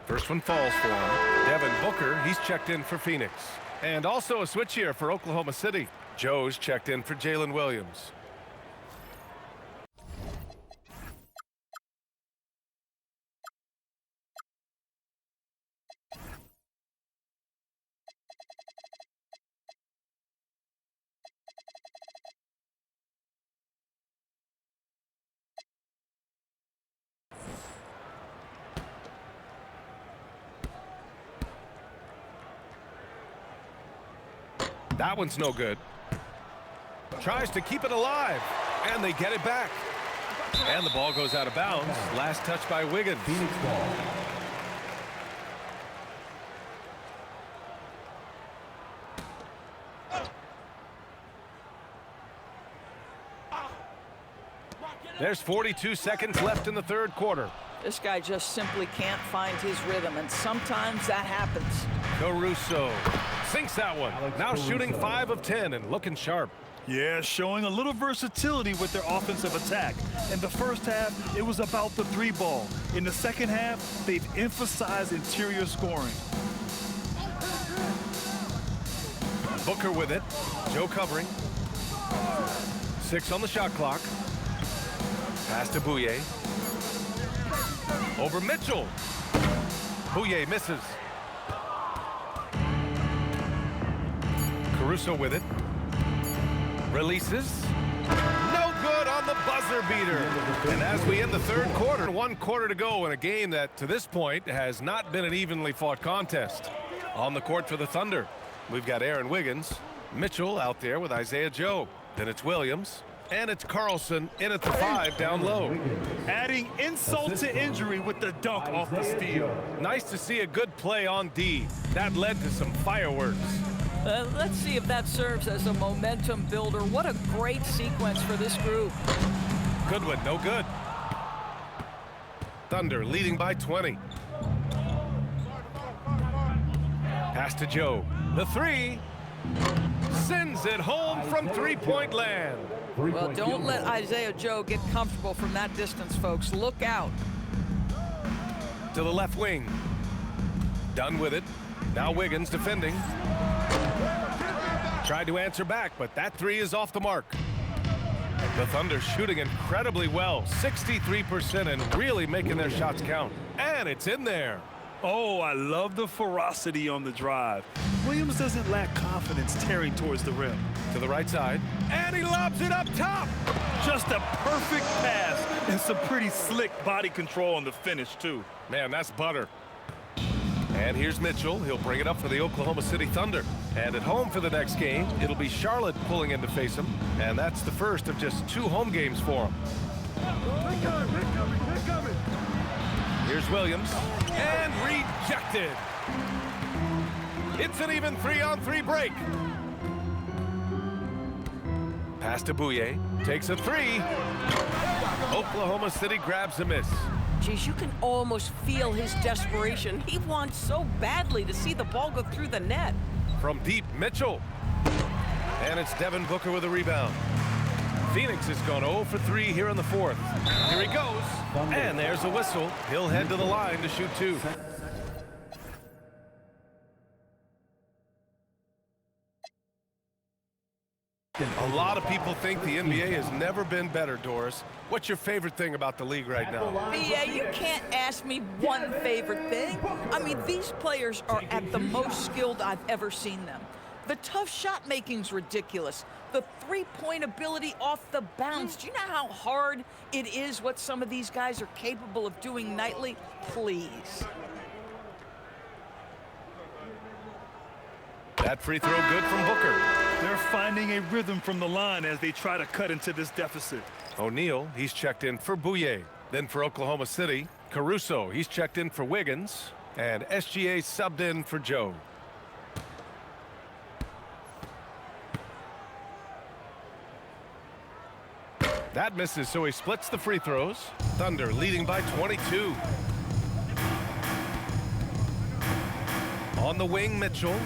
First one falls for him. Devin Booker, he's checked in for Phoenix. And also a switch here for Oklahoma City. Joe's checked in for Jalen Williams. That one's no good. Tries to keep it alive, and they get it back. And the ball goes out of bounds. Last touch by Wiggins. Phoenix ball. There's 42 seconds left in the third quarter. This guy just simply can't find his rhythm, and sometimes that happens. Caruso sinks that one. Now shooting 5 of 10 and looking sharp. Yeah, showing a little versatility with their offensive attack. In the first half, it was about the 3 ball. In the second half, they've emphasized interior scoring. Booker with it. Joe covering. 6 on the shot clock. Pass to Bouye. Over Mitchell. Bouye misses. Caruso with it. Releases. No good on the buzzer beater. And as we end the third quarter, 1 quarter to go in a game that to this point has not been an evenly fought contest. On the court for the Thunder, we've got Aaron Wiggins. Mitchell out there with Isaiah Joe. Then it's Williams. And it's Carlson in at the 5 down low. Adding insult to injury with the dunk off the steal. Nice to see a good play on D. That led to some fireworks. Let's see if that serves as a momentum builder. What a great sequence for this group. Good one, no good. Thunder leading by 20. Pass to Joe. The 3. Sends it home from three-point land. Well, don't let Isaiah Joe get comfortable from that distance, folks. Look out. To the left wing. Done with it. Now Wiggins defending. Tried to answer back, but that 3 is off the mark. The Thunder shooting incredibly well. 63% and really making their shots count. And it's in there. Oh, I love the ferocity on the drive. Williams doesn't lack confidence tearing towards the rim. To the right side. And he lobs it up top. Just a perfect pass and some pretty slick body control on the finish, too. Man, that's butter. And here's Mitchell. He'll bring it up for the Oklahoma City Thunder. And at home for the next game, it'll be Charlotte pulling in to face him. And that's the first of just 2 home games for him. Here's Williams. And rejected. It's an even 3-on-3 break. Pass to Bouye. Takes a 3. Oklahoma City grabs a miss. Geez, you can almost feel his desperation. He wants so badly to see the ball go through the net. From deep, Mitchell. And it's Devin Booker with a rebound. Phoenix has gone 0 for 3 here in the fourth. Here he goes. And there's a whistle. He'll head to the line to shoot 2. A lot of people think the NBA has never been better, Doris. What's your favorite thing about the league right now? BA, you can't ask me one favorite thing. I mean, these players are at the most skilled I've ever seen them. The tough shot making's ridiculous. The three-point ability off the bounce. Do you know how hard it is what some of these guys are capable of doing nightly? Please. That free throw good from Booker. They're finding a rhythm from the line as they try to cut into this deficit. O'Neal, he's checked in for Bouye. Then for Oklahoma City, Caruso, he's checked in for Wiggins. And SGA subbed in for Joe. That misses, so he splits the free throws. Thunder leading by 22. On the wing, Mitchell.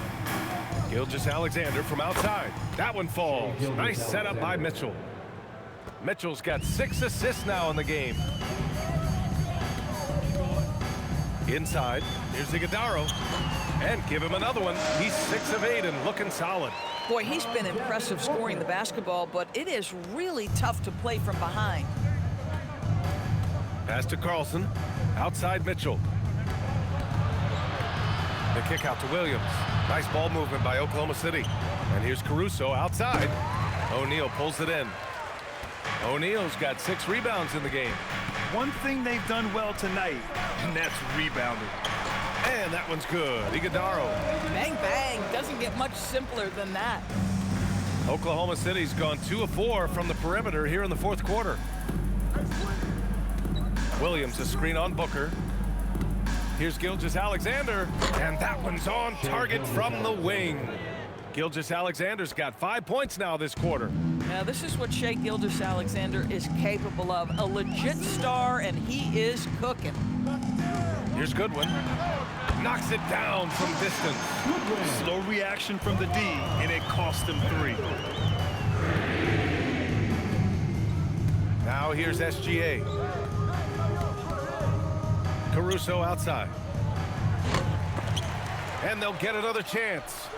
Gilgeous-Alexander from outside. That one falls. Nice setup by Mitchell. Mitchell's got 6 assists now in the game. Inside, here's Iguodaro. And give him another one. He's 6 of 8 and looking solid. Boy, he's been impressive scoring the basketball, but it is really tough to play from behind. Pass to Carlson. Outside Mitchell. The kick out to Williams. Nice ball movement by Oklahoma City. And here's Caruso outside. O'Neal pulls it in. O'Neal's got 6 rebounds in the game. One thing they've done well tonight, and that's rebounding. And that one's good. Iguodaro. Bang, bang. Doesn't get much simpler than that. Oklahoma City's gone 2 of 4 from the perimeter here in the fourth quarter. Williams, a screen on Booker. Here's Gilgeous-Alexander. And that one's on target from the wing. Gilgeous-Alexander's got 5 points now this quarter. Now, this is what Shai Gilgeous-Alexander is capable of. A legit star, and he is cooking. Here's Goodwin. Knocks it down from distance. Slow reaction from the D, and it cost him 3. Now here's SGA. Caruso outside. And they'll get another chance.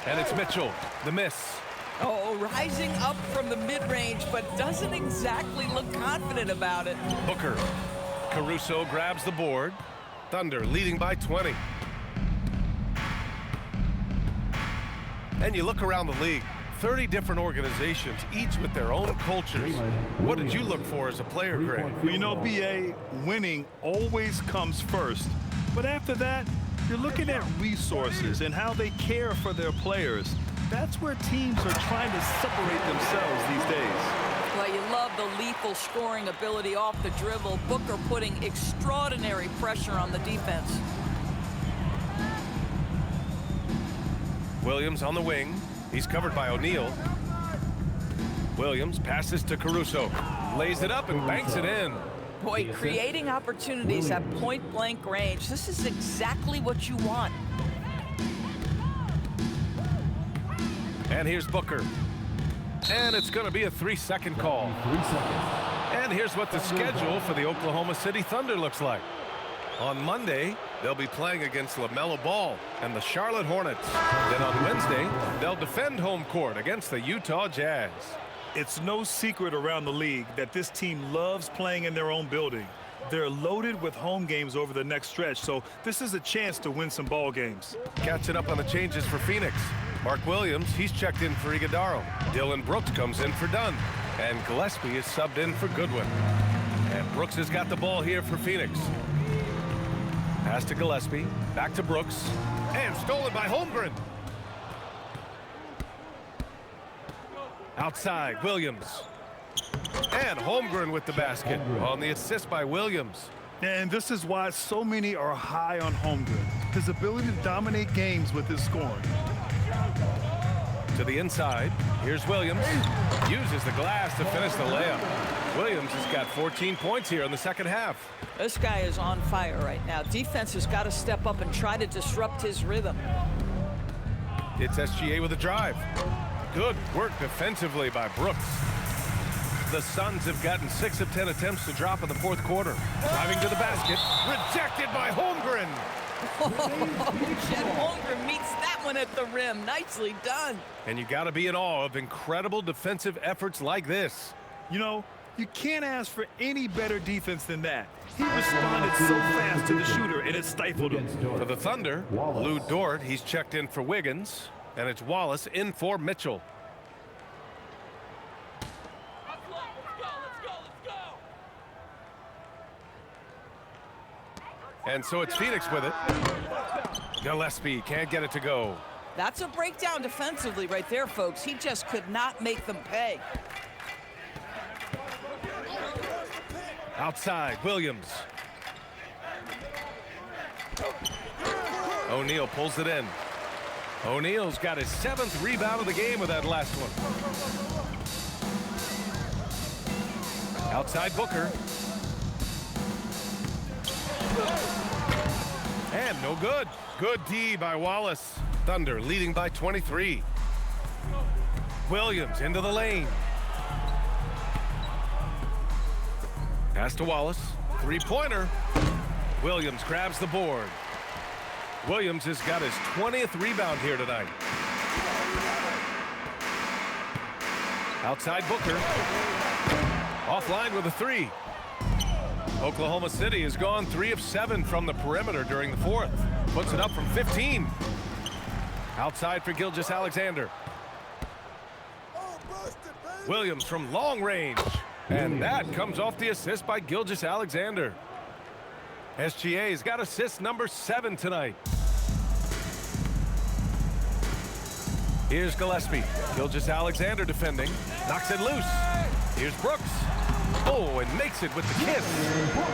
And it's Mitchell, the miss. Oh, rising up from the mid-range, but doesn't exactly look confident about it. Booker. Caruso grabs the board. Thunder leading by 20. And you look around the league, 30 different organizations, each with their own cultures. What did you look for as a player, Greg? Well, you know, BA, winning always comes first. But after that, you're looking at resources and how they care for their players. That's where teams are trying to separate themselves these days. Well, you love the lethal scoring ability off the dribble. Booker putting extraordinary pressure on the defense. Williams on the wing. He's covered by O'Neal. Williams passes to Caruso. Lays it up and banks it in. Boy, creating opportunities at point-blank range. This is exactly what you want. And here's Booker. And it's going to be a 3-second call. And here's what the schedule for the Oklahoma City Thunder looks like. On Monday, they'll be playing against LaMelo Ball and the Charlotte Hornets. Then on Wednesday, they'll defend home court against the Utah Jazz. It's no secret around the league that this team loves playing in their own building. They're loaded with home games over the next stretch, so this is a chance to win some ball games. Catching up on the changes for Phoenix. Mark Williams, he's checked in for Iguodaro. Dylan Brooks comes in for Dunn. And Gillespie is subbed in for Goodwin. And Brooks has got the ball here for Phoenix. Pass to Gillespie, back to Brooks, and stolen by Holmgren. Outside, Williams. And Holmgren with the basket on the assist by Williams. And this is why so many are high on Holmgren. His ability to dominate games with his scoring. To the inside, here's Williams. Uses the glass to finish the layup. Williams has got 14 points here in the second half. This guy is on fire right now. Defense has got to step up and try to disrupt his rhythm. It's SGA with a drive. Good work defensively by Brooks. The Suns have gotten 6 of 10 attempts to drop in the fourth quarter. Driving to the basket, rejected by Holmgren. Chet Holmgren meets that one at the rim. Nicely done. And you got to be in awe of incredible defensive efforts like this. You know, you can't ask for any better defense than that. He responded so fast to the shooter, and it stifled him. For the Thunder, Lou Dort, he's checked in for Wiggins, and it's Wallace in for Mitchell. And so it's Phoenix with it. Gillespie can't get it to go. That's a breakdown defensively right there, folks. He just could not make them pay. Outside, Williams. O'Neal pulls it in. O'Neal's got his 7th rebound of the game with that last one. Outside Booker. And no good. Good D by Wallace. Thunder leading by 23. Williams into the lane. Pass to Wallace. Three-pointer. Williams grabs the board. Williams has got his 20th rebound here tonight. Outside Booker. Offline with a 3. Oklahoma City has gone 3 of 7 from the perimeter during the fourth. Puts it up from 15. Outside for Gilgeous-Alexander. Williams from long range. And that comes off the assist by Gilgeous-Alexander. SGA's got assist number 7 tonight. Here's Gillespie. Gilgeous-Alexander defending. Knocks it loose. Here's Brooks. Oh, and makes it with the kiss.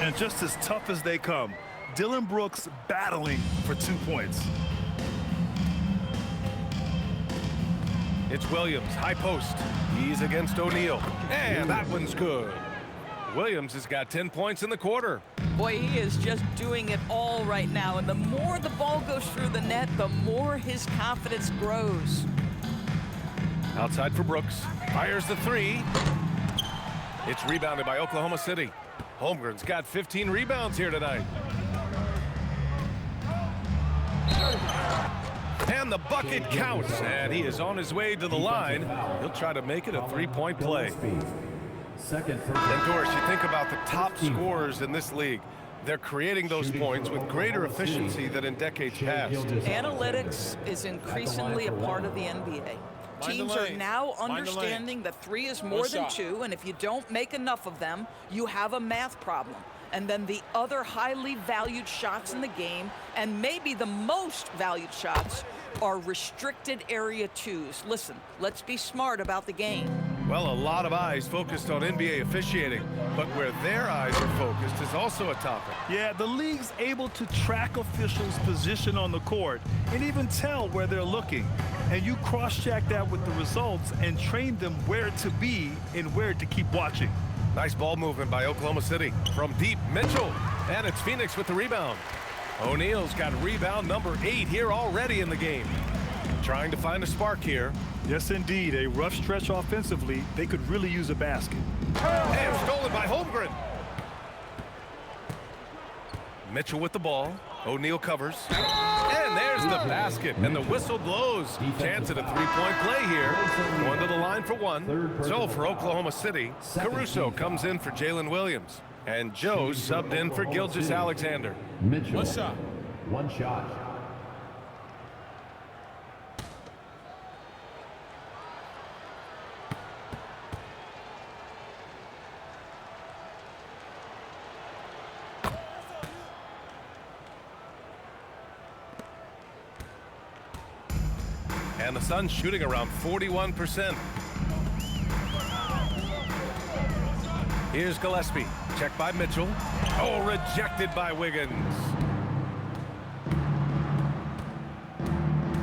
And just as tough as they come, Dillon Brooks battling for 2 points. It's Williams, high post. He's against O'Neal. And that one's good. Williams has got 10 points in the quarter. Boy, he is just doing it all right now. And the more the ball goes through the net, the more his confidence grows. Outside for Brooks. Fires the 3. It's rebounded by Oklahoma City. Holmgren's got 15 rebounds here tonight. And the bucket counts, and he is on his way to the line. He'll try to make it a 3-point play. And Doris, you think about the top scorers in this league. They're creating those points with greater efficiency than in decades past. Analytics is increasingly a part of the NBA. Teams are now understanding that 3 is more than 2, and if you don't make enough of them, you have a math problem. And then the other highly valued shots in the game, and maybe the most valued shots, are restricted area 2s. Listen, let's be smart about the game. Well, a lot of eyes focused on NBA officiating, but where their eyes are focused is also a topic. Yeah, the league's able to track officials' position on the court and even tell where they're looking. And you cross-check that with the results and train them where to be and where to keep watching. Nice ball movement by Oklahoma City. From deep, Mitchell. And it's Phoenix with the rebound. O'Neal's got rebound number 8 here already in the game. Trying to find a spark here. Yes, indeed. A rough stretch offensively. They could really use a basket. And stolen by Holmgren. Mitchell with the ball. O'Neal covers. And there's the basket. And the whistle blows. Chance at a 3-point play here. Going to the line for 1. So for Oklahoma City, Caruso comes in for Jalen Williams. And Joe subbed in for Gilgeous-Alexander. Mitchell. 1 shot. 1 shot. And the Suns shooting around 41%. Here's Gillespie. Checked by Mitchell. Oh, rejected by Wiggins.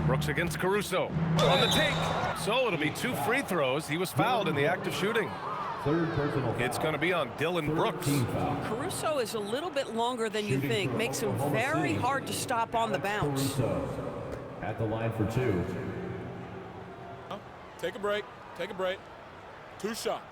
Brooks against Caruso. On the take. So it'll be 2 free throws. He was fouled in the act of shooting. Third personal foul. It's going to be on Dylan Brooks. Caruso is a little bit longer than you think. Makes him very hard to stop on the bounce. Caruso at the line for 2. Take a break. Take a break. 2 shots.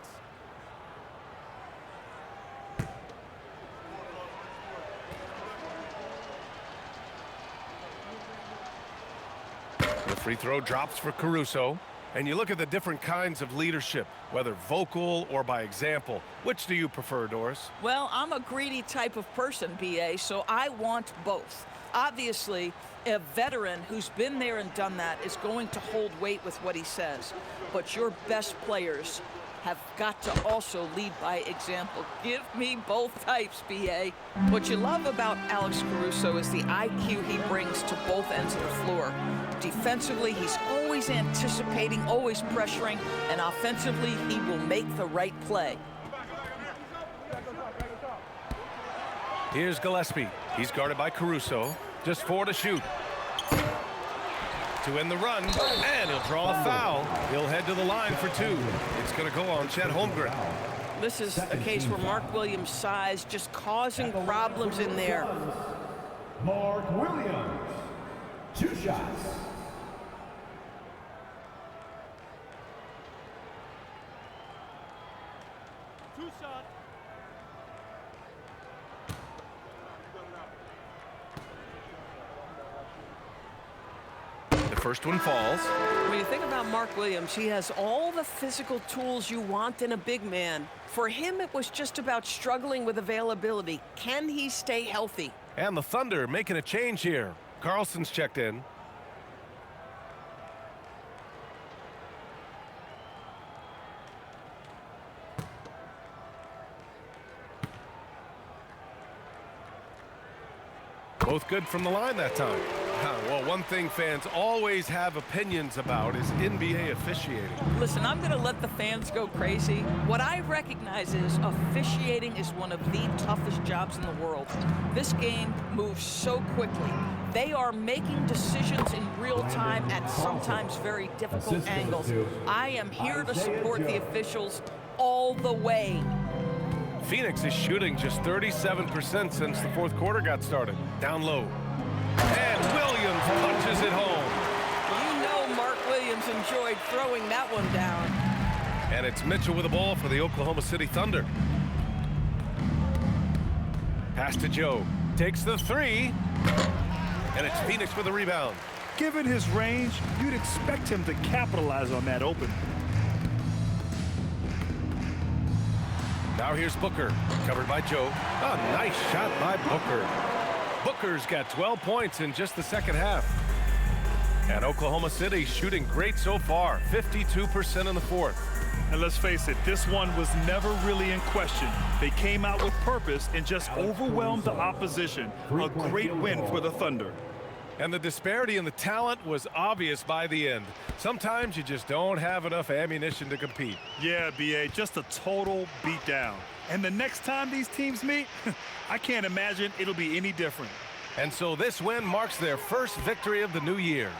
The free throw drops for Caruso. And you look at the different kinds of leadership, whether vocal or by example. Which do you prefer, Doris? Well, I'm a greedy type of person, B.A., so I want both. Obviously, a veteran who's been there and done that is going to hold weight with what he says. But your best players have got to also lead by example. Give me both types, B.A. What you love about Alex Caruso is the IQ he brings to both ends of the floor. Defensively, he's always anticipating, always pressuring, and offensively, he will make the right play. Here's Gillespie. He's guarded by Caruso. Just 4 to shoot. To end the run, and he'll draw a foul. He'll head to the line for 2. It's going to go on Chet Holmgren. This is a case where Mark Williams' size just causing problems in there. Mark Williams, 2 shots. The first one falls. When you think about Mark Williams, he has all the physical tools you want in a big man. For him, it was just about struggling with availability. Can he stay healthy? And the Thunder making a change here. Carlson's checked in. Both good from the line that time. Well, one thing fans always have opinions about is NBA officiating. Listen, I'm going to let the fans go crazy. What I recognize is officiating is one of the toughest jobs in the world. This game moves so quickly. They are making decisions in real time at sometimes very difficult angles. I am here to support the officials all the way. Phoenix is shooting just 37% since the fourth quarter got started. Down low. And Williams punches it home. You know Mark Williams enjoyed throwing that one down. And it's Mitchell with the ball for the Oklahoma City Thunder. Pass to Joe. Takes the 3. And it's Phoenix with the rebound. Given his range, you'd expect him to capitalize on that open. Now here's Booker, covered by Joe. A nice shot by Booker. Booker's got 12 points in just the second half. And Oklahoma City shooting great so far, 52% in the fourth. And let's face it, this one was never really in question. They came out with purpose and just overwhelmed the opposition. A great win for the Thunder. And the disparity in the talent was obvious by the end. Sometimes you just don't have enough ammunition to compete. Yeah, B.A., just a total beatdown. And the next time these teams meet, I can't imagine it'll be any different. And so this win marks their first victory of the new year.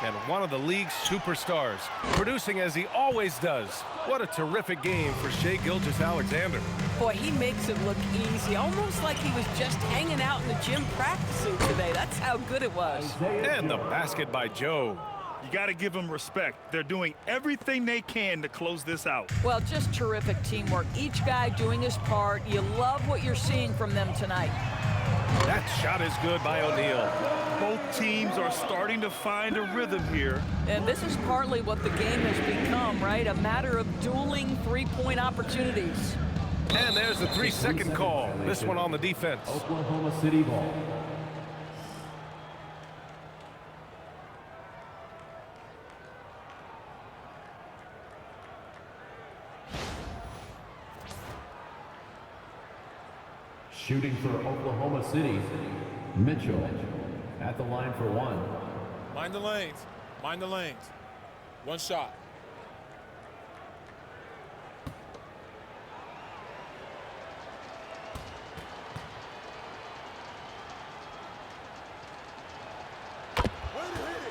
And one of the league's superstars, producing as he always does. What a terrific game for Shai Gilgeous-Alexander. Boy, he makes it look easy, almost like he was just hanging out in the gym practicing today. That's how good it was. And the basket by Joe. You got to give them respect. They're doing everything they can to close this out. Well, just terrific teamwork. Each guy doing his part. You love what you're seeing from them tonight. That shot is good by O'Neal. Both teams are starting to find a rhythm here. And this is partly what the game has become, right? A matter of dueling three-point opportunities. And there's the 3-second call. This one on the defense. Oklahoma City ball. Shooting for Oklahoma City, Mitchell at the line for 1. Mind the lanes. Mind the lanes. 1 shot.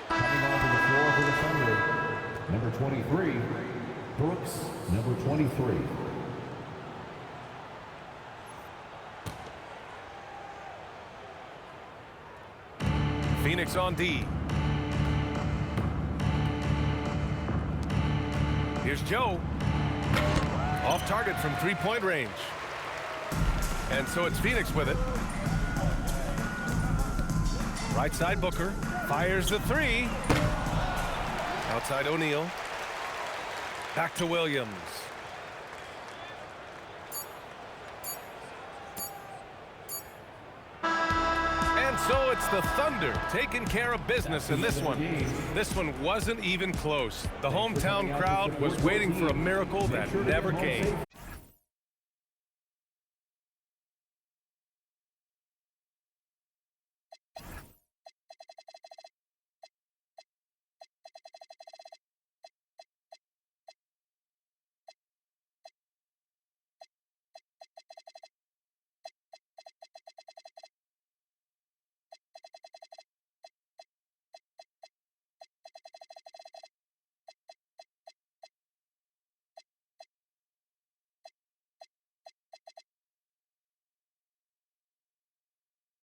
Coming onto the floor for the Thunder, number 23, Brooks, number 23. Phoenix on D. Here's Joe. Off target from three-point range. And so it's Phoenix with it. Right side Booker. Fires the three. Outside O'Neal. Back to Williams. And so it's the Thunder taking care of business in this one. This one wasn't even close. The hometown crowd was waiting for a miracle that never came.